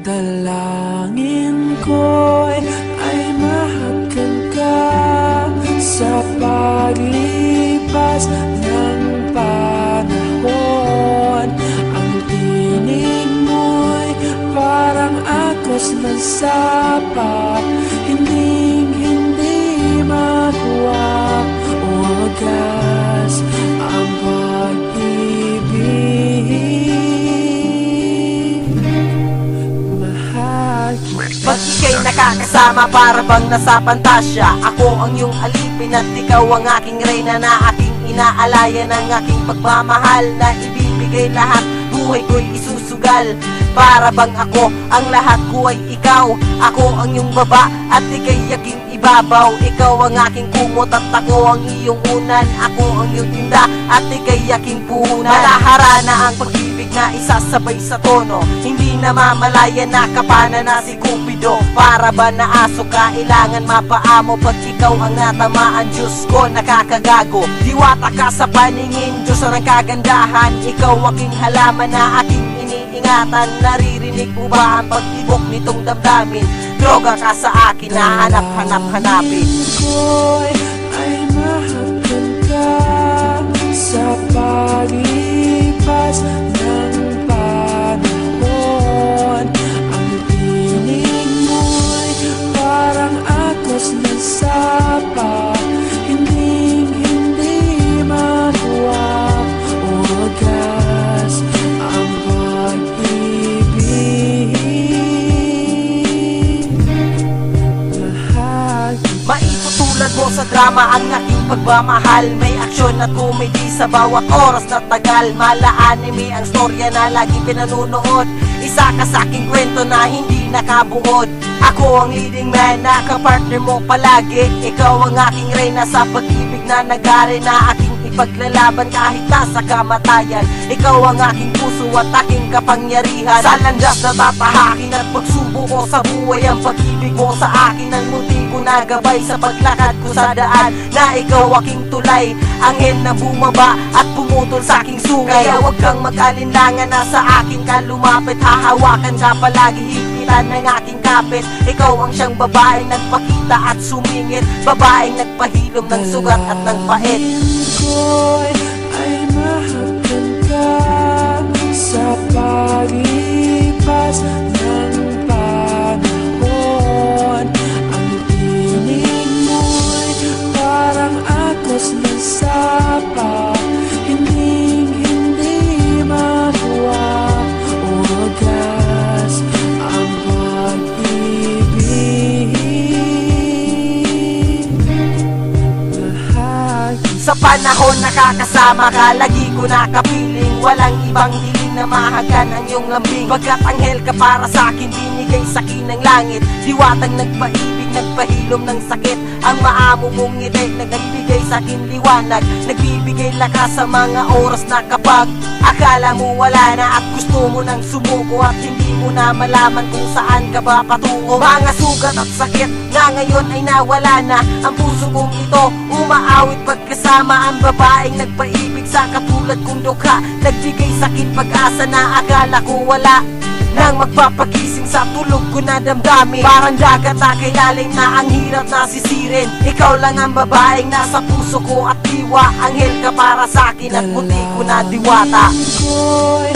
Dalangin ko'y ay mahagan ka sa paglipas ng panahon. Ang tinig mo'y parang agos ng sapa, hindi makuha o wagas ang pag-ibig. Pag ika'y nakakasama, para bang nasa pantasya. Ako ang iyong alipin at ikaw ang aking reyna, na aking inaalaya ng aking pagmamahal, na ibibigay lahat, buhay ko'y isusugal. Para bang ako, ang lahat ko ay ikaw. Ako ang iyong baba at ika'y aking ibabaw. Ikaw ang aking kumot at ako ang iyong unan. Ako ang iyong tinda at ika'y aking puhunan. Malaharana ang pag-ibig na isasabay sa tono, hindi na mamalaya na kapana na si Cupido. Para ba na aso, kailangan mapaamo pag ikaw ang natamaan. Diyos ko, nakakagago. Diwata ka sa paningin, Diyos ang kagandahan. Ikaw aking halaman na aking iniingatan. Naririnig mo ba ang pagtibok nitong damdamin? Droga ka sa akin na hanap-hanapin. Ko'y ay mahagan ka sa paglipas ng panahon. Ang tinig mo'y parang agos ng sapa, hindi makuha o wagas ang pag-ibig. Maitutulad mo sa drama ang aking pagmamahal. May aksyon at comedy sa bawat oras na tagal. Mala anime ang storya na lagi pinanunood. Isa ka sa aking kwento na hindi nakabuod. Ako ang leading man na kapartner mo palagi. Ikaw ang aking reyna sa pag-ibig na nagari, na aking ipaglalaban kahit nasa kamatayan. Ikaw ang aking puso at aking kapangyarihan. Sa landas na tatahakin at pagsubok ko sa buhay, ang pag-ibig mo sa akin ang munti ko na gabay sa paglakad ko sa daan. Na ikaw aking tulay, anghel na bumaba at pumutol sa aking sungay. Kaya huwag kang mag-alinlangan na sa akin ka lumapit. Hahawakan ka palagi, hipitan ng aking kapit. Ikaw ang siyang babaeng nagpakita at sumingit, babaeng nagpahilom ng sugat at ng pait. Ko'y ay mahagan ka sa paglipas ng panahon. Ang tinig mo'y parang agos ng sapa, hindi makuha o wagas ang pag-ibig. Sa panahon nakakasama ka, lagi ko nakapiling. Walang ibang hiling na mahagan ang iyong lambing. Bagkat anghel ka para sa akin, binigay sa akin ng langit. Diwatang nagpaibig, nagpahilom ng sakit. Ang maamo mong ngiti, nagbibigay sa akin liwanag. Nagbibigay lakas sa mga oras na kapag akala mo wala na at gusto mo nang sumuko, at hindi mo na malaman kung saan ka ba patungo. Mga sugat at sakit na ngayon ay nawala na. Ang puso kong ito umaawit pagkasama ang babaeng nagpaibig sa katulad kong dukha. Nagbigay sa akin pag-asa na akala ko wala, nang magpapagising sa tulog ko na damdamin. Parang dagat na kailalim na ang hirap na sisirin. Ikaw lang ang babaeng nasa puso ko at diwa. Anghel ka para sa akin at puti ko na diwata. Ko'y